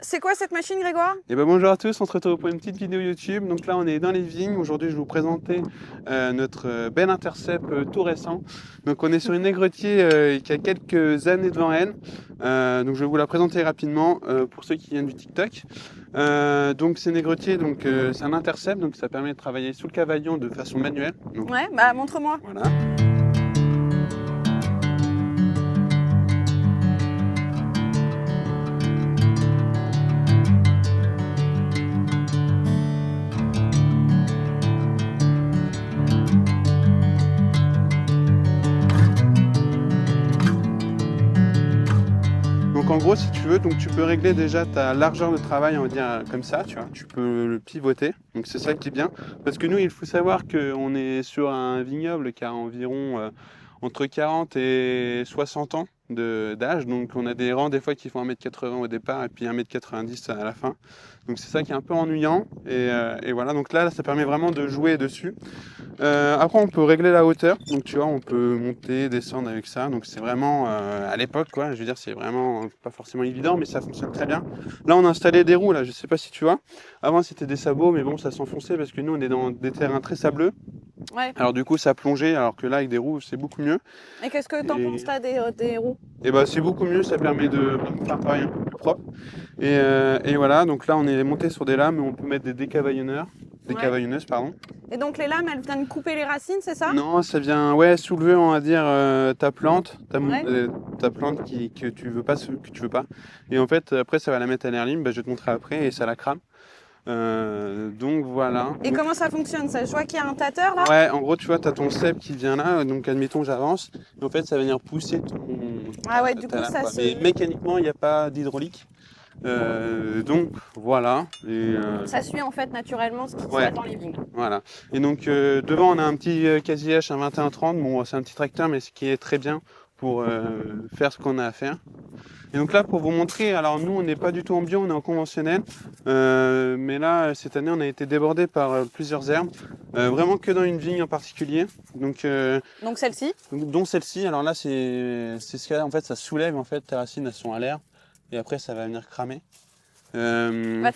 C'est quoi cette machine, Grégoire? Et bonjour à tous, on se retrouve pour une petite vidéo YouTube. Donc là on est dans les vignes. Aujourd'hui je vais vous présenter notre bel Intercept tout récent. Donc on est sur une négretier qui a quelques années devant elle. Donc je vais vous la présenter rapidement pour ceux qui viennent du TikTok. Donc c'est négretier, c'est un Intercept, donc ça permet de travailler sous le cavaillon de façon manuelle. Donc, Ouais, montre-moi. voilà. Donc en gros, si tu veux, donc tu peux régler déjà ta largeur de travail, on va dire comme ça, tu vois. Tu peux le pivoter. Donc c'est ça qui est bien. Parce que nous, il faut savoir qu'on est sur un vignoble qui a environ entre 40 et 60 ans d'âge. Donc on a des rangs des fois qui font 1,80 m au départ et puis 1,90 m à la fin. Donc c'est ça qui est un peu ennuyant. Et voilà, donc là, ça permet vraiment de jouer dessus. Après, on peut régler la hauteur. Donc, tu vois, on peut monter, descendre avec ça. Donc, c'est vraiment à l'époque, quoi. Je veux dire, c'est vraiment pas forcément évident, mais ça fonctionne très bien. Là, on a installé des roues, là. Je sais pas si tu vois. Avant, c'était des sabots, mais bon, ça s'enfonçait parce que nous, on est dans des terrains très sableux. Ouais. Alors, du coup, ça plongeait, alors que là, avec des roues, c'est beaucoup mieux. Et qu'est-ce que t'en penses Et, là des roues? et bah, c'est beaucoup mieux. Ça permet de vraiment faire un travail un peu plus propre. Et voilà. Donc là, on est monté sur des lames où on peut mettre des décavaillonneurs. Ouais. Décavaillonneuses, pardon. Et donc les lames, elles viennent couper les racines, c'est ça? Non, ça vient ouais, soulever, on va dire, ta plante, Ouais. ta plante que tu veux pas, que tu veux pas. Et en fait, après, ça va la mettre à l'air libre, bah, je vais te montrer après, et ça la crame. Donc voilà. Et comment ça fonctionne ça? Je vois qu'il y a un tâteur là. Ouais, en gros, tu vois, tu as ton cep qui vient là, donc admettons, j'avance, et en fait, ça va venir pousser Ah ouais, du ta coup lame, ça quoi. se. Mais mécaniquement, il n'y a pas d'hydraulique. Donc voilà. Ça suit en fait naturellement ce qui se Ouais. passe dans les vignes. Voilà. Et donc devant on a un petit Casi H, un 2130. Bon, c'est un petit tracteur, mais ce qui est très bien pour faire ce qu'on a à faire. Et donc là, pour vous montrer, alors nous, on n'est pas du tout en bio, on est en conventionnel. Mais là, cette année, on a été débordé par plusieurs herbes. Vraiment que dans une vigne en particulier. Donc celle-ci. Dont celle-ci. Alors là, c'est ce qu'il y a. En fait, ça soulève, en fait, tes racines, elles sont à l'air. Et après, ça va venir cramer. Bah, ça